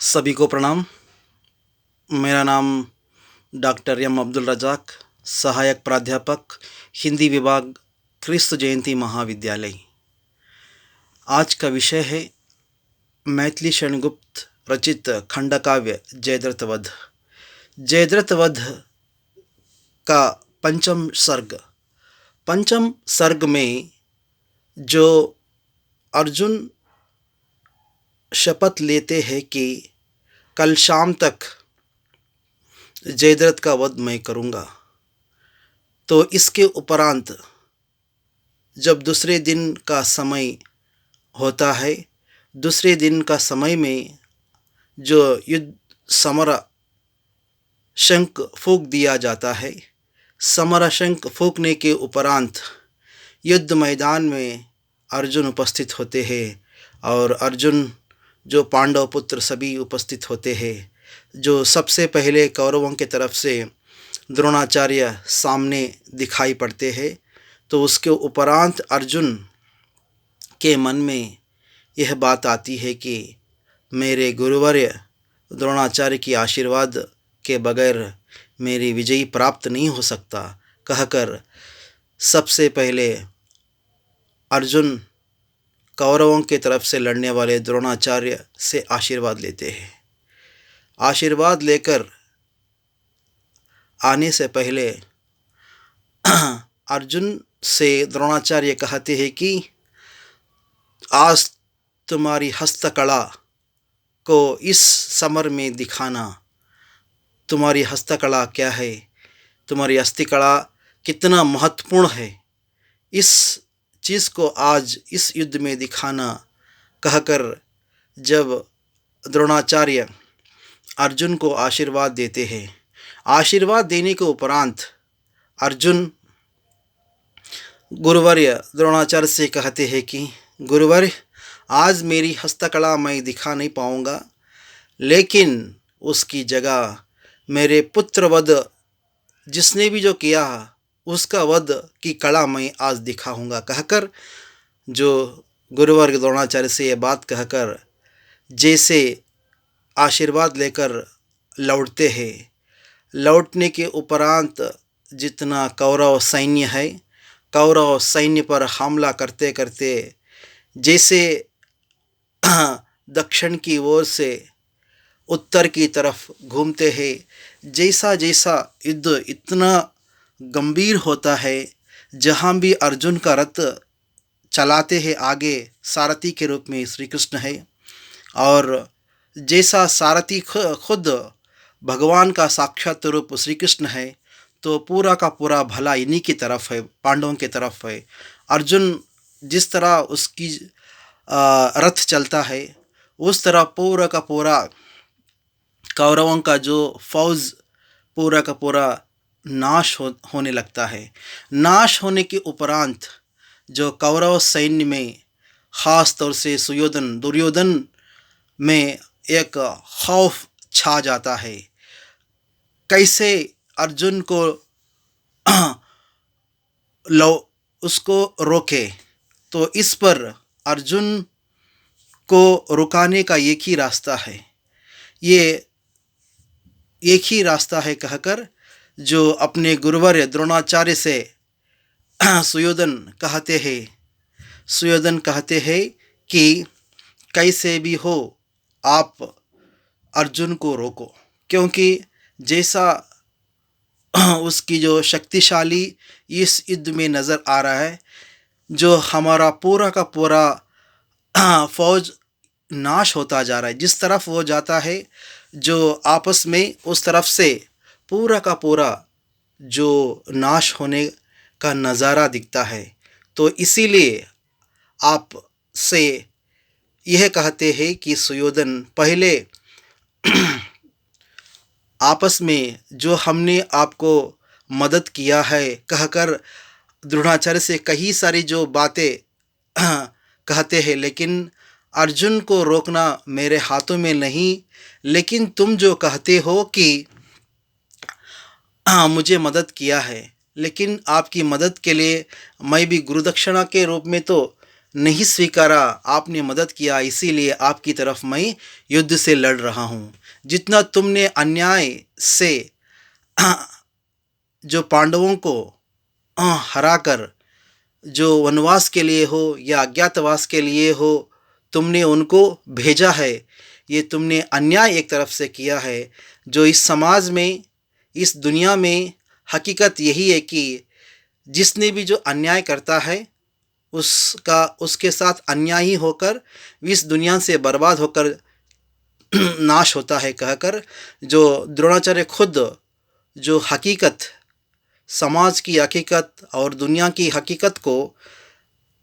सभी को प्रणाम। मेरा नाम डॉक्टर एम अब्दुल रज़ाक, सहायक प्राध्यापक, हिंदी विभाग, क्रिस्त जयंती महाविद्यालय। आज का विषय है मैथिली शरण गुप्त रचित खंडकाव्य जयद्रथ वध। जयद्रथ वध का पंचम सर्ग। पंचम सर्ग में जो अर्जुन शपथ लेते हैं कि कल शाम तक जयद्रथ का वध मैं करूँगा, तो इसके उपरांत जब दूसरे दिन का समय होता है, दूसरे दिन का समय में जो युद्ध समर शंख फूंक दिया जाता है, समर शंख फूंकने के उपरांत युद्ध मैदान में अर्जुन उपस्थित होते हैं और अर्जुन जो पांडव पुत्र सभी उपस्थित होते हैं। जो सबसे पहले कौरवों के तरफ से द्रोणाचार्य सामने दिखाई पड़ते हैं, तो उसके उपरांत अर्जुन के मन में यह बात आती है कि मेरे गुरुवर्य द्रोणाचार्य की आशीर्वाद के बगैर मेरी विजयी प्राप्त नहीं हो सकता, कहकर सबसे पहले अर्जुन कौरवों के तरफ से लड़ने वाले द्रोणाचार्य से आशीर्वाद लेते हैं। आशीर्वाद लेकर आने से पहले अर्जुन से द्रोणाचार्य कहते हैं कि आज तुम्हारी हस्तकला को इस समर में दिखाना। तुम्हारी हस्तकला क्या है, तुम्हारी हस्तकला कितना महत्वपूर्ण है, इस चीज़ को आज इस युद्ध में दिखाना, कहकर जब द्रोणाचार्य अर्जुन को आशीर्वाद देते हैं, आशीर्वाद देने के उपरांत अर्जुन गुरुवर्य द्रोणाचार्य से कहते हैं कि गुरुवर्य, आज मेरी हस्तकला मैं दिखा नहीं पाऊँगा, लेकिन उसकी जगह मेरे पुत्र वध जिसने भी जो किया उसका वध की कला मैं आज दिखाऊंगा, कहकर जो गुरुवर्य द्रोणाचार्य से ये बात कहकर जैसे आशीर्वाद लेकर लौटते हैं, लौटने के उपरांत जितना कौरव सैन्य है, कौरव सैन्य पर हमला करते करते जैसे दक्षिण की ओर से उत्तर की तरफ घूमते हैं, जैसा जैसा युद्ध इतना गंभीर होता है, जहाँ भी अर्जुन का रथ चलाते हैं आगे सारथी के रूप में श्री कृष्ण है, और जैसा सारथी खुद भगवान का साक्षात रूप श्री कृष्ण है, तो पूरा का पूरा भला इन्हीं की तरफ है, पांडवों की तरफ है। अर्जुन जिस तरह उसकी रथ चलता है, उस तरह पूरा का पूरा कौरवों का जो फौज पूरा का पूरा नाश होने लगता है। नाश होने के उपरांत जो कौरव सैन्य में ख़ास तौर से सुयोधन दुर्योधन में एक खौफ छा जाता है। कैसे अर्जुन को उसको रोके, तो इस पर अर्जुन को रुकाने का एक ही रास्ता है, ये एक ही रास्ता है, कहकर जो अपने गुरुवर्य द्रोणाचार्य से सुयोधन कहते हैं कि कैसे भी हो आप अर्जुन को रोको, क्योंकि जैसा उसकी जो शक्तिशाली इस युद्ध में नज़र आ रहा है, जो हमारा पूरा का पूरा फौज नाश होता जा रहा है, जिस तरफ वो जाता है जो आपस में उस तरफ से पूरा का पूरा जो नाश होने का नज़ारा दिखता है। तो इसीलिए आप से यह कहते हैं कि सुयोधन, पहले आपस में जो हमने आपको मदद किया है, कहकर द्रोणाचार्य से कई सारी जो बातें कहते हैं, लेकिन अर्जुन को रोकना मेरे हाथों में नहीं, लेकिन तुम जो कहते हो कि मुझे मदद किया है, लेकिन आपकी मदद के लिए मैं भी गुरुदक्षिणा के रूप में तो नहीं स्वीकारा, आपने मदद किया, इसीलिए आपकी तरफ मैं युद्ध से लड़ रहा हूँ। जितना तुमने अन्याय से जो पांडवों को हराकर जो वनवास के लिए हो या अज्ञातवास के लिए हो तुमने उनको भेजा है, ये तुमने अन्याय एक तरफ से किया है। जो इस समाज में, इस दुनिया में हकीकत यही है कि जिसने भी जो अन्याय करता है उसके साथ अन्याय ही होकर इस दुनिया से बर्बाद होकर नाश होता है कहकर जो द्रोणाचार्य खुद जो हकीकत, समाज की हकीकत और दुनिया की हकीकत को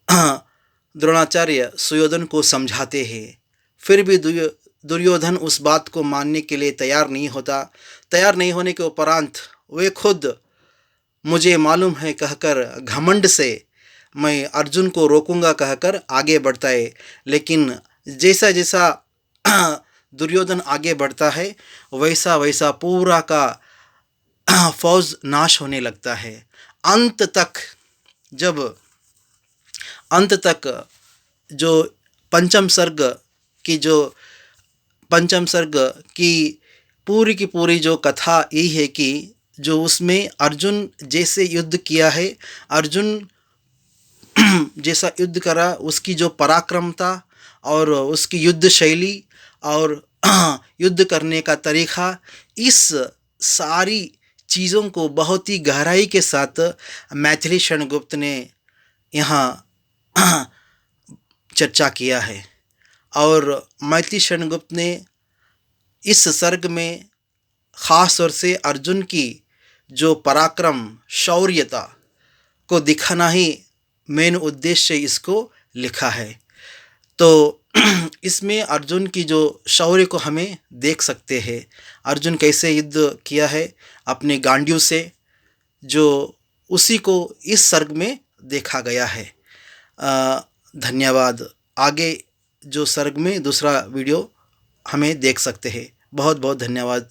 द्रोणाचार्य सुयोधन को समझाते हैं। फिर भी दुर्योधन उस बात को मानने के लिए तैयार नहीं होता। तैयार नहीं होने के उपरांत वे खुद मुझे मालूम है कहकर घमंड से मैं अर्जुन को रोकूंगा कहकर आगे बढ़ता है। लेकिन जैसा जैसा दुर्योधन आगे बढ़ता है वैसा वैसा पूरा का फौज नाश होने लगता है। अंत तक जो पंचम सर्ग की पूरी की पूरी जो कथा यही है कि जो उसमें अर्जुन जैसे युद्ध किया है, अर्जुन जैसा युद्ध करा, उसकी जो पराक्रमता और उसकी युद्ध शैली और युद्ध करने का तरीक़ा, इस सारी चीज़ों को बहुत ही गहराई के साथ मैथिली शरणगुप्त ने यहाँ चर्चा किया है। और मैथिली शरणगुप्त ने इस सर्ग में ख़ास तौर से अर्जुन की जो पराक्रम, शौर्यता को दिखाना ही मेन उद्देश्य इसको लिखा है। तो इसमें अर्जुन की जो शौर्य को हमें देख सकते हैं। अर्जुन कैसे युद्ध किया है अपने गांडियों से, जो उसी को इस सर्ग में देखा गया है। धन्यवाद। आगे जो सर्ग में दूसरा वीडियो हमें देख सकते हैं। बहुत बहुत धन्यवाद।